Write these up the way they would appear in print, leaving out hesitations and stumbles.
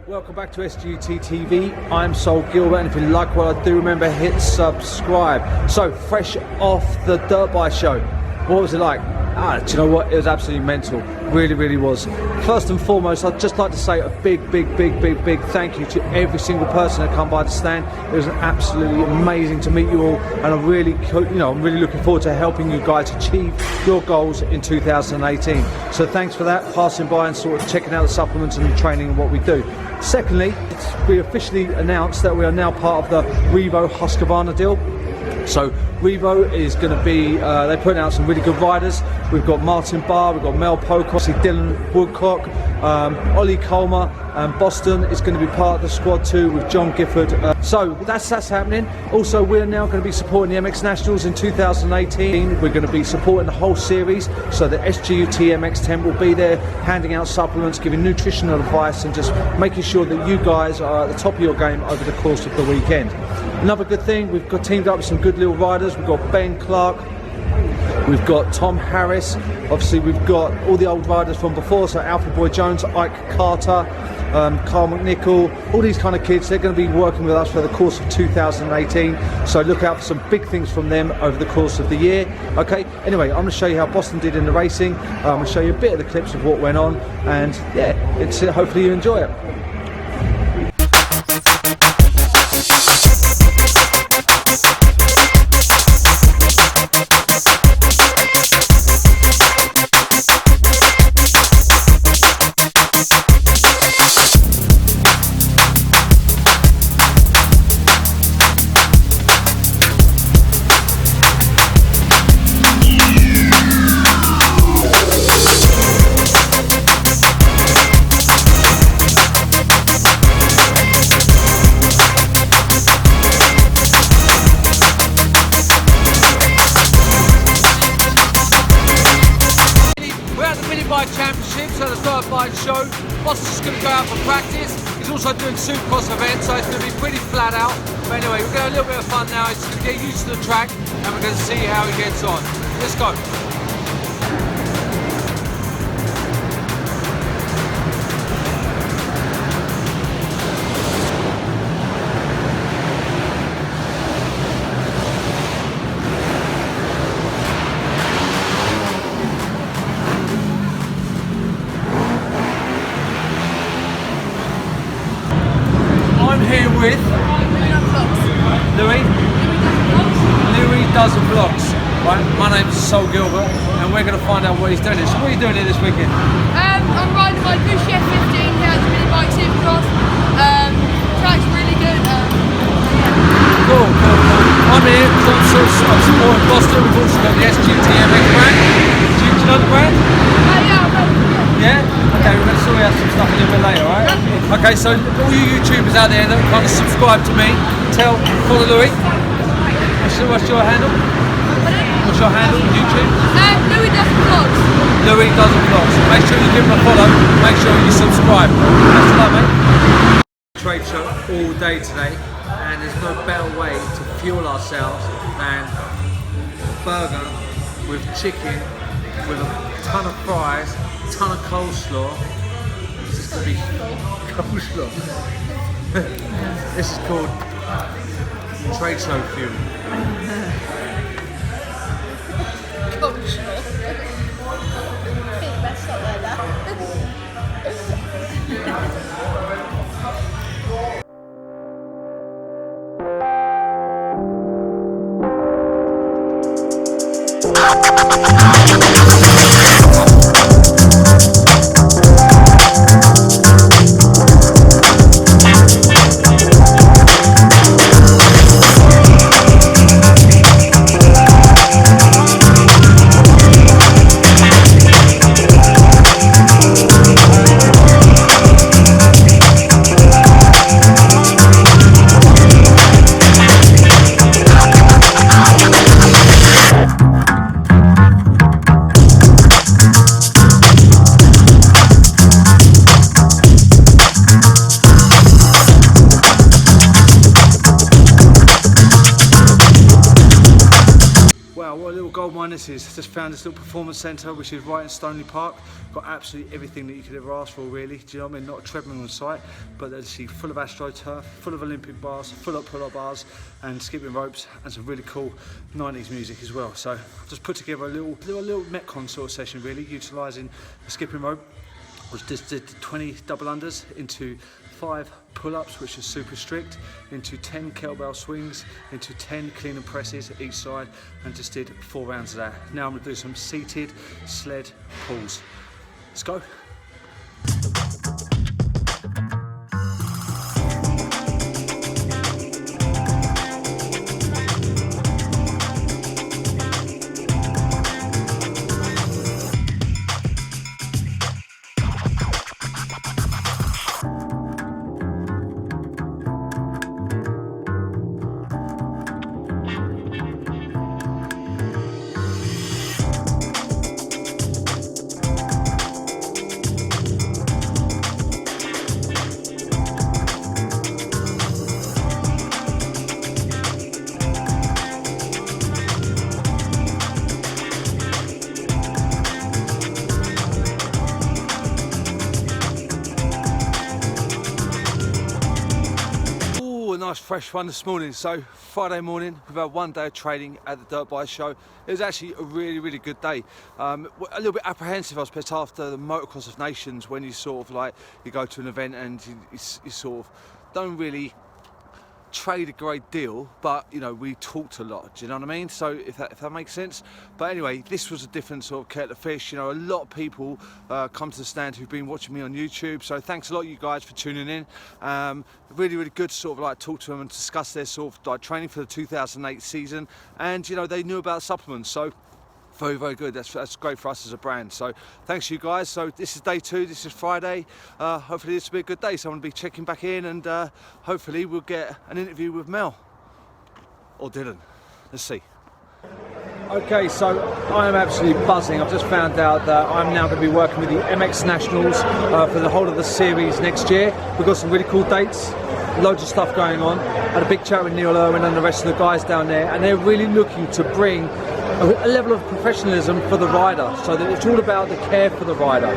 Welcome back to SGUT TV. I'm Gilbert, and if you like what I do, remember hit subscribe. So, fresh off the Dirt Bike show, what was it like? Do you know what? It was absolutely mental. Really was. First and foremost, I'd just like to say a big thank you to every single person that come by the stand. It was absolutely amazing to meet you all, and I'm really looking forward to helping you guys achieve your goals in 2018. So thanks for that, passing by and sort of checking out the supplements and the training and what we do. Secondly, we officially announced that we are now part of the Revo Husqvrana deal. So Revo is going to be, they're putting out some really good riders. We've got Martin Barr, we've got Mel Pocock, Dylan Woodcock, Ollie Colmer, and Boston is going to be part of the squad too with John Gifford. So that's happening. Also, we're now going to be supporting the MX Nationals in 2018. We're going to be supporting the whole series. So the SGUT MX 10 will be there, handing out supplements, giving nutritional advice, and just making sure that you guys are at the top of your game over the course of the weekend. Another good thing, we've got teamed up with some good little riders. We've got Ben Clark, we've got Tom Harris, obviously we've got all the old riders from before, so Alfie Boy Jones, Ike Carter, Carl McNichol, all these kind of kids. They're going to be working with us for the course of 2018, so look out for some big things from them over the course of the year. Okay, anyway, I'm going to show you how Boston did in the racing. I'm going to show you a bit of the clips of what went on, and yeah, hopefully you enjoy it. Championships at the Dirt Bike show. Boston's just going to go out for practice. He's also doing Supercross events, so it's going to be pretty flat out. But anyway, we're going to have a little bit of fun now. He's going to get used to the track, and we're going to see how he gets on. Let's go. Here with Louis does vlogs. Right, my name's Gilbert, and we're going to find out what he's doing. So what are you doing here this weekend? I'm riding my Bush F15 here at the mini bike Supercross. Track's really good. Cool. I'm here because I'm supporting Boston. We've also got the SGUT MX brand. Do you know the brand? Yeah? Okay, we're going to sort out some stuff a little bit later, alright? Yeah. Okay, so all you YouTubers out there that kind of subscribe to me, follow Louis. What's your handle? What's your handle on YouTube? Louis does vlogs. Louis does vlogs. Make sure you give him a follow, make sure you subscribe. Best of luck, mate. Trade show all day today, and there's no better way to fuel ourselves than a burger with chicken, with a ton of fries, ton of coleslaw. This is going to be coleslaw. This is called trade show fuel. Coleslaw. Big mess up like that. this is. Just found this little performance centre, which is right in Stoneleigh Park. Got absolutely everything that you could ever ask for, really. Do you know what I mean? Not a treadmill on site, but they're actually full of AstroTurf, full of Olympic bars, full of pull-up bars, and skipping ropes, and some really cool 90s music as well. So just put together a little Metcon sort of session, really, utilising the skipping rope. Just did 20 double unders into 5 pull-ups, which is super strict, into 10 kettlebell swings, into 10 clean and presses each side, and just did 4 rounds of that. Now I'm going to do some seated sled pulls. Let's go. Nice fresh one this morning. So Friday morning, we've had 1 day of training at the Dirt Bike Show. It was actually a really good day. A little bit apprehensive, I suppose, after the Motocross of Nations, when you sort of like, you go to an event and you sort of don't really trade a great deal, but you know, we talked a lot, do you know what I mean? So if that makes sense. But anyway, this was a different sort of kettle of fish. You know, a lot of people come to the stand who've been watching me on YouTube, so thanks a lot, you guys, for tuning in. Really good to sort of like talk to them and discuss their sort of like training for the 2008 season, and you know, they knew about supplements, so very good. That's great for us as a brand. So thanks you guys. So this is day 2, this is Friday. Hopefully this will be a good day, so I'm going to be checking back in, and hopefully we'll get an interview with Mel or Dylan. Let's see. Okay, so I am absolutely buzzing. I've just found out that I'm now going to be working with the MX Nationals for the whole of the series next year. We've got some really cool dates, loads of stuff going on. I had a big chat with Neil Irwin and the rest of the guys down there, and they're really looking to bring a level of professionalism for the rider, so that it's all about the care for the rider.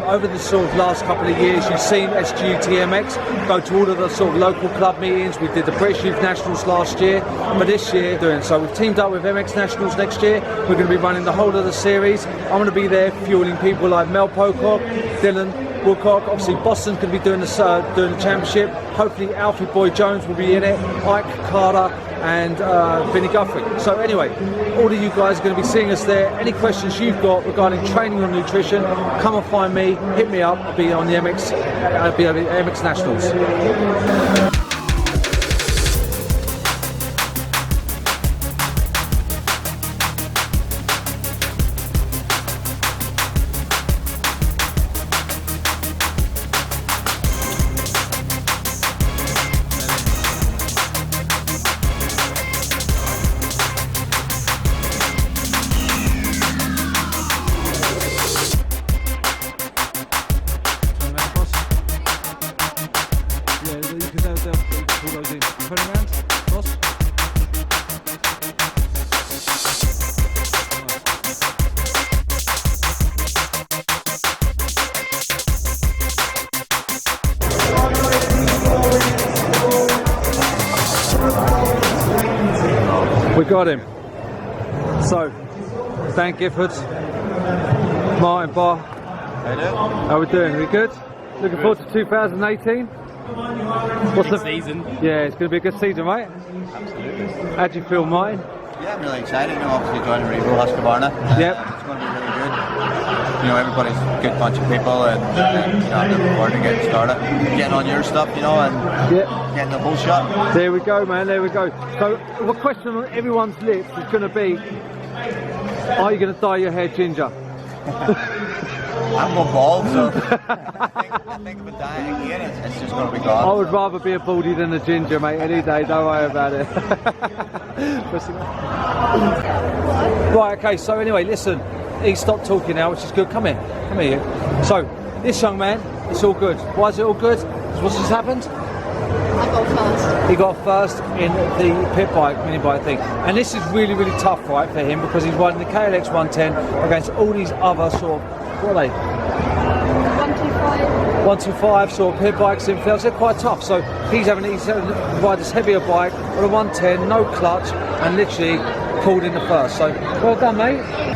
Over the sort of last couple of years, you've seen SGUTMX go to all of the sort of local club meetings. We did the British Youth Nationals last year, but this year doing so. We've teamed up with MX Nationals next year. We're going to be running the whole of the series. I'm going to be there fueling people like Mel Pocock, Dylan Woodcock. Obviously Boston's going to be doing the championship. Hopefully Alfie Boy Jones will be in it, Ike Carter and Vinnie Guthrie. So anyway, all of you guys are going to be seeing us there. Any questions you've got regarding training or nutrition, come and find me, hit me up. I'll be on the MX Nationals. We got him. So, Dan Gifford, Martin Barr. How we doing? We good? Looking forward to 2018. What's the season? Yeah, it's going to be a good season, right? Absolutely. How do you feel, Martin? Yeah, I'm really excited. You know, obviously joining Revo, Husqvrana. Yep. It's going to be really good. You know, everybody's a good bunch of people, and you know, I'm looking forward to getting started, getting on your stuff, you know, and getting the whole shot. There we go, man. There we go. So, the question on everyone's lips is going to be: are you going to dye your hair ginger? I'm going bald, so I think of a dye again, it's just going to be gone. I would rather be a baldy than a ginger, mate, any day, don't worry about it. Right, okay, so anyway, listen, he stopped talking now, which is good. Come here. So, this young man, it's all good. Why is it all good? What's just happened? I got first. He got first in the pit bike, mini bike thing. And this is really, really tough, right, for him because he's riding the KLX 110 against all these other sort of, what are they? 125. 125 sort of pit bikes in fields. They're quite tough. So he's having to ride this heavier bike on a 110, no clutch, and literally pulled in the first. So well done, mate.